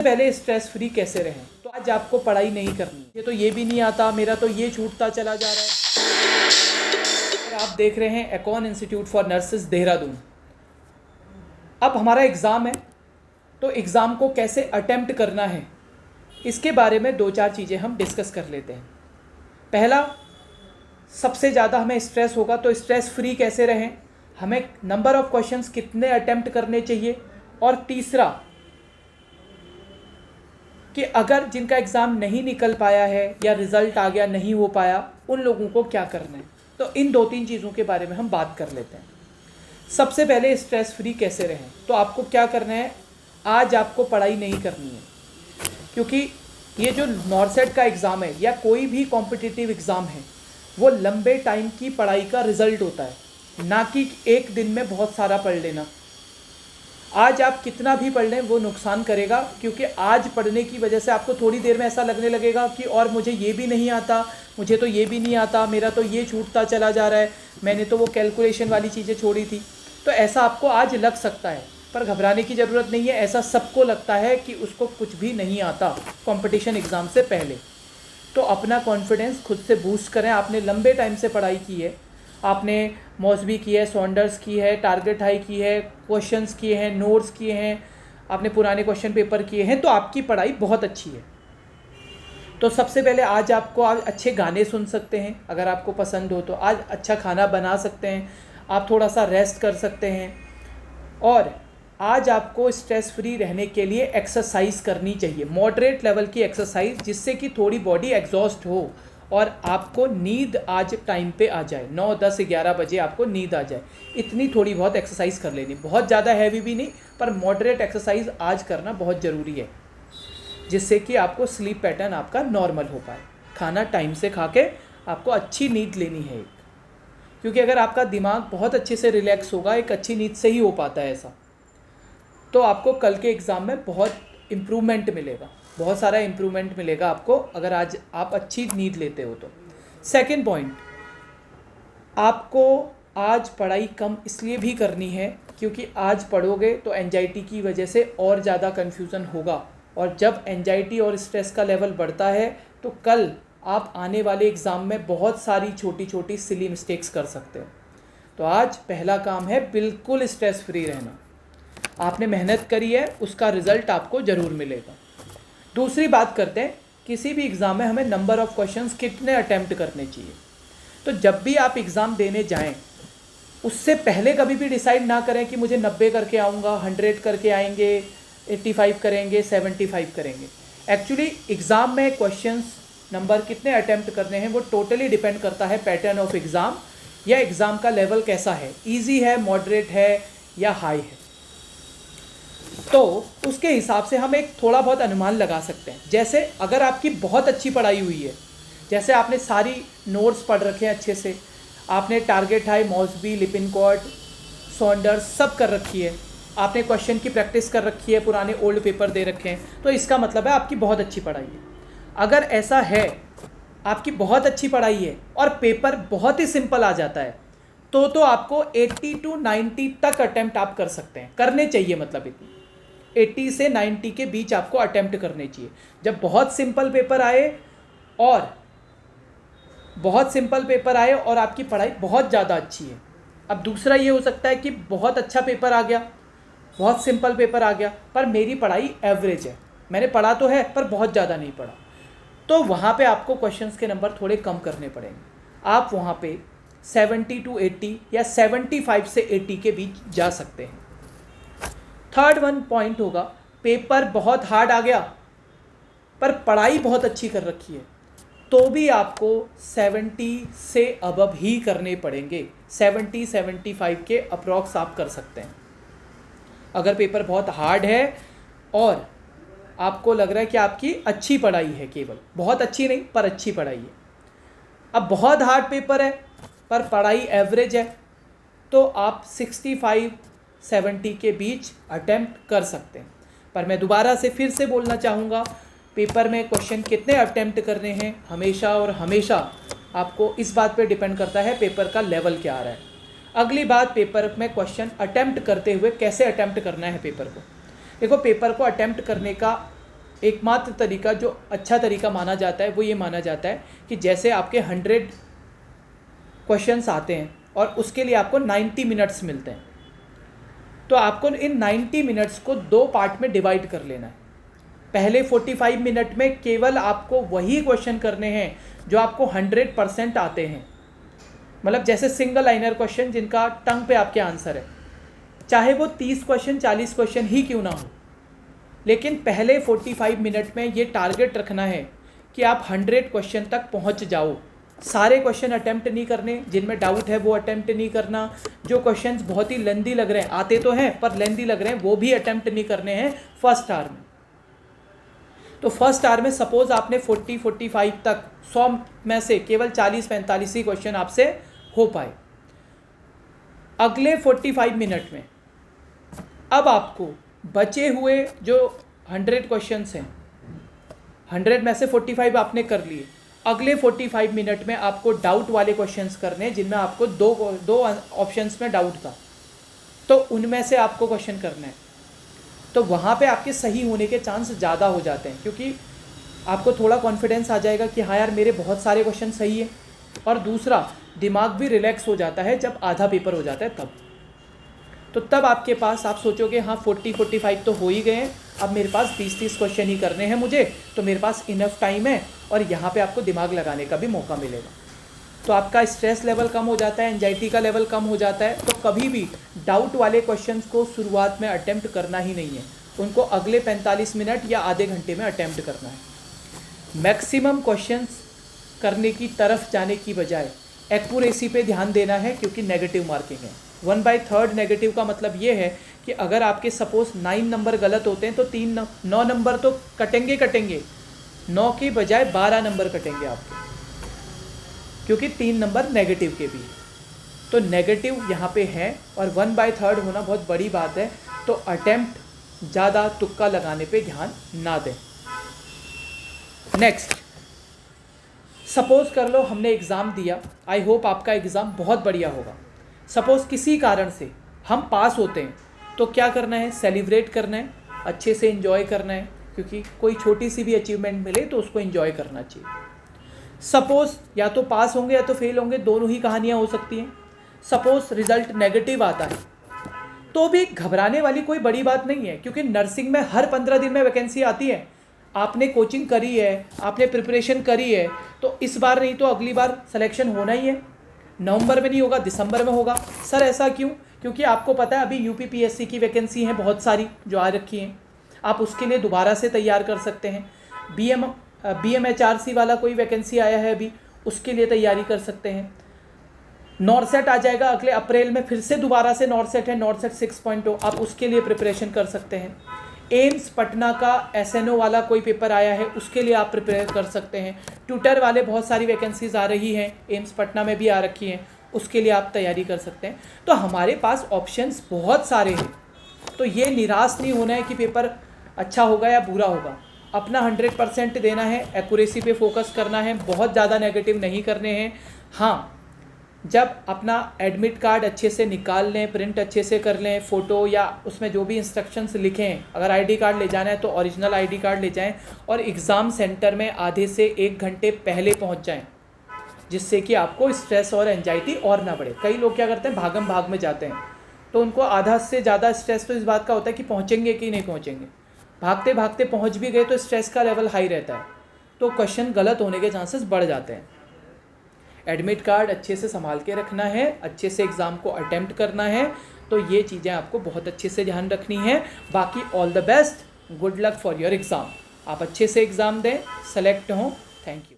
पहले stress free कैसे रहें। तो आज आपको पढ़ाई नहीं करनी, ये तो ये भी नहीं आता, मेरा तो ये छूटता चला जा रहा है। और आप देख रहे हैं एकॉन इंस्टीट्यूट फॉर नर्सेज देहरादून। अब हमारा एग्ज़ाम है, तो एग्ज़ाम को कैसे अटेम्प्ट करना है इसके बारे में 2-4 चीज़ें हम डिस्कस कर लेते हैं। पहला, सबसे ज़्यादा हमें स्ट्रेस होगा तो स्ट्रेस फ्री कैसे रहें, हमें नंबर ऑफ़ क्वेश्चंस कितने अटेम्प्ट करने चाहिए। और तीसरा कि अगर जिनका एग्ज़ाम नहीं निकल पाया है या रिज़ल्ट आ गया नहीं हो पाया, उन लोगों को क्या करना है। तो इन 2-3 चीज़ों के बारे में हम बात कर लेते हैं। सबसे पहले स्ट्रेस फ्री कैसे रहें। तो आपको क्या करना है, आज आपको पढ़ाई नहीं करनी है, क्योंकि ये जो नॉर्सेट का एग्ज़ाम है या कोई भी कॉम्पिटिटिव एग्ज़ाम है, वो लंबे टाइम की पढ़ाई का रिज़ल्ट होता है, ना कि एक दिन में बहुत सारा पढ़ लेना। आज आप कितना भी पढ़ लें वो नुकसान करेगा, क्योंकि आज पढ़ने की वजह से आपको थोड़ी देर में ऐसा लगने लगेगा कि और मुझे ये भी नहीं आता, मुझे तो ये भी नहीं आता, मेरा तो ये छूटता चला जा रहा है, मैंने तो वो कैलकुलेशन वाली चीज़ें छोड़ी थी। तो ऐसा आपको आज लग सकता है, पर घबराने की ज़रूरत नहीं है। ऐसा सबको लगता है कि उसको कुछ भी नहीं आता कंपटीशन एग्ज़ाम से पहले। तो अपना कॉन्फिडेंस खुद से बूस्ट करें। आपने लंबे टाइम से पढ़ाई की है, आपने मॉसबी की है, सॉन्डर्स की है, टारगेट हाई की है, क्वेश्चंस किए हैं, नोट्स किए हैं, आपने पुराने क्वेश्चन पेपर किए हैं, तो आपकी पढ़ाई बहुत अच्छी है। तो सबसे पहले आज अच्छे गाने सुन सकते हैं, अगर आपको पसंद हो तो आज अच्छा खाना बना सकते हैं, आप थोड़ा सा रेस्ट कर सकते हैं। और आज आपको स्ट्रेस फ्री रहने के लिए एक्सरसाइज करनी चाहिए, मॉडरेट लेवल की एक्सरसाइज, जिससे कि थोड़ी बॉडी एग्जॉस्ट हो और आपको नींद आज टाइम पे आ जाए, 9, 10, 11 बजे आपको नींद आ जाए। इतनी थोड़ी बहुत एक्सरसाइज कर लेनी, बहुत ज़्यादा हैवी भी नहीं, पर मॉडरेट एक्सरसाइज आज करना बहुत ज़रूरी है, जिससे कि आपको स्लीप पैटर्न आपका नॉर्मल हो पाए। खाना टाइम से खा के आपको अच्छी नींद लेनी है, क्योंकि अगर आपका दिमाग बहुत अच्छे से रिलैक्स होगा, एक अच्छी नींद से ही हो पाता है ऐसा, तो आपको कल के एग्ज़ाम में बहुत इम्प्रूवमेंट मिलेगा, बहुत सारा इम्प्रूवमेंट मिलेगा आपको, अगर आज आप अच्छी नींद लेते हो तो। सेकंड पॉइंट, आपको आज पढ़ाई कम इसलिए भी करनी है क्योंकि आज पढ़ोगे तो एंजाइटी की वजह से और ज़्यादा कन्फ्यूज़न होगा, और जब एंजाइटी और स्ट्रेस का लेवल बढ़ता है तो कल आप आने वाले एग्ज़ाम में बहुत सारी छोटी छोटी सिली मिस्टेक्स कर सकते हो। तो आज पहला काम है बिल्कुल स्ट्रेस फ्री रहना। आपने मेहनत करी है, उसका रिज़ल्ट आपको ज़रूर मिलेगा। दूसरी बात करते हैं, किसी भी एग्ज़ाम में हमें नंबर ऑफ़ क्वेश्चंस कितने अटैम्प्ट करने चाहिए। तो जब भी आप एग्ज़ाम देने जाएं, उससे पहले कभी भी डिसाइड ना करें कि मुझे 90 करके आऊँगा, 100 करके आएंगे, 85 करेंगे, 75 करेंगे। एक्चुअली एग्ज़ाम में क्वेश्चंस नंबर कितने अटैम्प्ट करने हैं वो टोटली डिपेंड करता है पैटर्न ऑफ एग्ज़ाम, या एग्ज़ाम का लेवल कैसा है, ईजी है, मॉडरेट है या हाई है। तो उसके हिसाब से हम एक थोड़ा बहुत अनुमान लगा सकते हैं। जैसे अगर आपकी बहुत अच्छी पढ़ाई हुई है, जैसे आपने सारी नोट्स पढ़ रखे हैं अच्छे से, आपने टारगेट हाई, मॉसबी, लिपिनकॉट, सॉन्डर्स सब कर रखी है, आपने क्वेश्चन की प्रैक्टिस कर रखी है, पुराने ओल्ड पेपर दे रखे हैं, तो इसका मतलब है आपकी बहुत अच्छी पढ़ाई है। अगर ऐसा है, आपकी बहुत अच्छी पढ़ाई है और पेपर बहुत ही सिंपल आ जाता है, तो आपको 80 to 90 तक अटैम्प्ट आप कर सकते हैं, करने चाहिए, मतलब इतनी 80 से 90 के बीच आपको अटैम्प्ट करने चाहिए। जब बहुत सिंपल पेपर आए और आपकी पढ़ाई बहुत ज़्यादा अच्छी है। अब दूसरा ये हो सकता है कि बहुत अच्छा पेपर आ गया, बहुत सिंपल पेपर आ गया, पर मेरी पढ़ाई एवरेज है, मैंने पढ़ा तो है पर बहुत ज़्यादा नहीं पढ़ा, तो वहाँ पे आपको क्वेश्चंस के नंबर थोड़े कम करने पड़ेंगे। आप वहाँ पे 70 to 80 या 75 से 80 के बीच जा सकते हैं। थर्ड वन पॉइंट होगा, पेपर बहुत हार्ड आ गया पर पढ़ाई बहुत अच्छी कर रखी है, तो भी आपको 70 से अबव ही करने पड़ेंगे। 70-75 के अप्रॉक्स आप कर सकते हैं। अगर पेपर बहुत हार्ड है और आपको लग रहा है कि आपकी अच्छी पढ़ाई है, केवल बहुत अच्छी नहीं पर अच्छी पढ़ाई है, अब बहुत हार्ड पेपर है पर पढ़ाई एवरेज है, तो आप 65-70 के बीच अटैम्प्ट कर सकते हैं। पर मैं दोबारा से फिर से बोलना चाहूँगा, पेपर में क्वेश्चन कितने अटैम्प्ट करने हैं हमेशा और हमेशा आपको इस बात पे डिपेंड करता है पेपर का लेवल क्या आ रहा है। अगली बात, पेपर में क्वेश्चन अटैम्प्ट करते हुए कैसे अटैम्प्ट करना है पेपर को। देखो, पेपर को अटैम्प्ट करने का एकमात्र तरीका जो अच्छा तरीका माना जाता है वो ये माना जाता है कि जैसे आपके 100 क्वेश्चंस आते हैं और उसके लिए आपको 90 मिनट्स मिलते हैं, तो आपको इन 90 मिनट्स को 2 पार्ट में डिवाइड कर लेना है। पहले 45 मिनट में केवल आपको वही क्वेश्चन करने हैं जो आपको 100% आते हैं, मतलब जैसे सिंगल लाइनर क्वेश्चन जिनका टंग पे आपके आंसर है, चाहे वो 30 क्वेश्चन 40 क्वेश्चन ही क्यों ना हो, लेकिन पहले 45 मिनट में ये टारगेट रखना है कि आप 100 क्वेश्चन तक पहुंच जाओ। सारे क्वेश्चन अटेम्प्ट नहीं करने, जिनमें डाउट है वो अटेम्प्ट नहीं करना, जो क्वेश्चंस बहुत ही लेंदी लग रहे हैं, आते तो हैं पर लेंदी लग रहे हैं, वो भी अटेम्प्ट नहीं करने हैं फर्स्ट आवर में। तो फर्स्ट आवर में सपोज आपने 40-45 तक 100 में से केवल 40-45 ही क्वेश्चन आपसे हो पाए। अगले 45 मिनट में अब आपको बचे हुए जो 100 क्वेश्चंस हैं, 100 में से 45 आपने कर लिए, अगले 45 मिनट में आपको डाउट वाले क्वेश्चंस करने हैं जिनमें आपको दो ऑप्शंस में डाउट था, तो उनमें से आपको क्वेश्चन करना है। तो वहाँ पे आपके सही होने के चांस ज़्यादा हो जाते हैं, क्योंकि आपको थोड़ा कॉन्फिडेंस आ जाएगा कि हाँ यार मेरे बहुत सारे क्वेश्चन सही है, और दूसरा दिमाग भी रिलैक्स हो जाता है जब आधा पेपर हो जाता है तब। तो तब आपके पास आप सोचोगे हाँ 40-45 तो हो ही गए हैं, अब मेरे पास 20-30 क्वेश्चन ही करने हैं मुझे, तो मेरे पास इनफ टाइम है और यहाँ पे आपको दिमाग लगाने का भी मौका मिलेगा। तो आपका स्ट्रेस लेवल कम हो जाता है, एंजाइटी का लेवल कम हो जाता है। तो कभी भी डाउट वाले क्वेश्चंस को शुरुआत में अटेम्प्ट करना ही नहीं है, उनको अगले 45 मिनट या आधे घंटे में अटेम्प्ट करना है। मैक्सिमम क्वेश्चंस करने की तरफ जाने की बजाय एक्यूरेसी पे ध्यान देना है, क्योंकि नेगेटिव मार्किंग है। 1/3 नेगेटिव का मतलब ये है कि अगर आपके सपोज 9 नंबर गलत होते हैं तो 9 नंबर तो कटेंगे, 9 की बजाय 12 नंबर कटेंगे आपके, क्योंकि 3 नंबर नेगेटिव के भी। तो नेगेटिव यहाँ पे है और 1/3 होना बहुत बड़ी बात है। तो अटेम्प्ट ज़्यादा तुक्का लगाने पे ध्यान ना दें। नेक्स्ट, सपोज़ कर लो हमने एग्ज़ाम दिया, आई होप आपका एग्ज़ाम बहुत बढ़िया होगा। सपोज़ किसी कारण से हम पास होते हैं तो क्या करना है, सेलिब्रेट करना है, अच्छे से एंजॉय करना है, क्योंकि कोई छोटी सी भी अचीवमेंट मिले तो उसको एंजॉय करना चाहिए। सपोज़ या तो पास होंगे या तो फेल होंगे, दोनों ही कहानियाँ हो सकती हैं। सपोज़ रिज़ल्ट नेगेटिव आता है तो भी घबराने वाली कोई बड़ी बात नहीं है, क्योंकि नर्सिंग में हर 15 दिन में वैकेंसी आती है। आपने कोचिंग करी है, आपने प्रिपरेशन करी है, तो इस बार नहीं तो अगली बार सिलेक्शन होना ही है। नवंबर में नहीं होगा, दिसंबर में होगा। सर ऐसा क्यों? क्योंकि आपको पता है अभी यूपीपीएससी की वैकेंसी हैं बहुत सारी जो आ रखी हैं, आप उसके लिए दोबारा से तैयार कर सकते हैं। BMHRC वाला कोई वैकेंसी आया है अभी, उसके लिए तैयारी कर सकते हैं। नॉर्सेट आ जाएगा अगले अप्रैल में, फिर से दोबारा से नॉर्सेट है, नॉर्सेट 6.0, आप उसके लिए प्रिपरेशन कर सकते हैं। एम्स पटना का SNO वाला कोई पेपर आया है, उसके लिए आप प्रिपेयर कर सकते हैं। ट्यूटर वाले बहुत सारी वैकेंसीज आ रही हैं, एम्स पटना में भी आ रखी हैं, उसके लिए आप तैयारी कर सकते हैं। तो हमारे पास ऑप्शंस बहुत सारे हैं, तो ये निराश नहीं होना है कि पेपर अच्छा होगा या बुरा होगा। अपना 100% देना है, एक्यूरेसी पे फोकस करना है, बहुत ज़्यादा नेगेटिव नहीं करने हैं। हाँ, जब अपना एडमिट कार्ड अच्छे से निकाल लें, प्रिंट अच्छे से कर लें, फ़ोटो या उसमें जो भी इंस्ट्रक्शंस लिखे हैं, अगर ID कार्ड ले जाना है तो ओरिजिनल ID कार्ड ले जाएं, और एग्ज़ाम सेंटर में आधे से 1 घंटे पहले पहुंच जाएं, जिससे कि आपको स्ट्रेस और एंजाइटी और ना बढ़े। कई लोग क्या करते हैं, भागम भाग में जाते हैं, तो उनको आधा से ज़्यादा स्ट्रेस तो इस बात का होता है कि पहुँचेंगे कि नहीं पहुँचेंगे। भागते भागते पहुँच भी गए तो स्ट्रेस का लेवल हाई रहता है, तो क्वेश्चन गलत होने के चांसेस बढ़ जाते हैं। एडमिट कार्ड अच्छे से संभाल के रखना है, अच्छे से एग्ज़ाम को अटेम्प्ट करना है, तो ये चीज़ें आपको बहुत अच्छे से ध्यान रखनी है। बाकी all the best, good luck for your exam. आप अच्छे से एग्ज़ाम दें, सेलेक्ट हों। Thank you.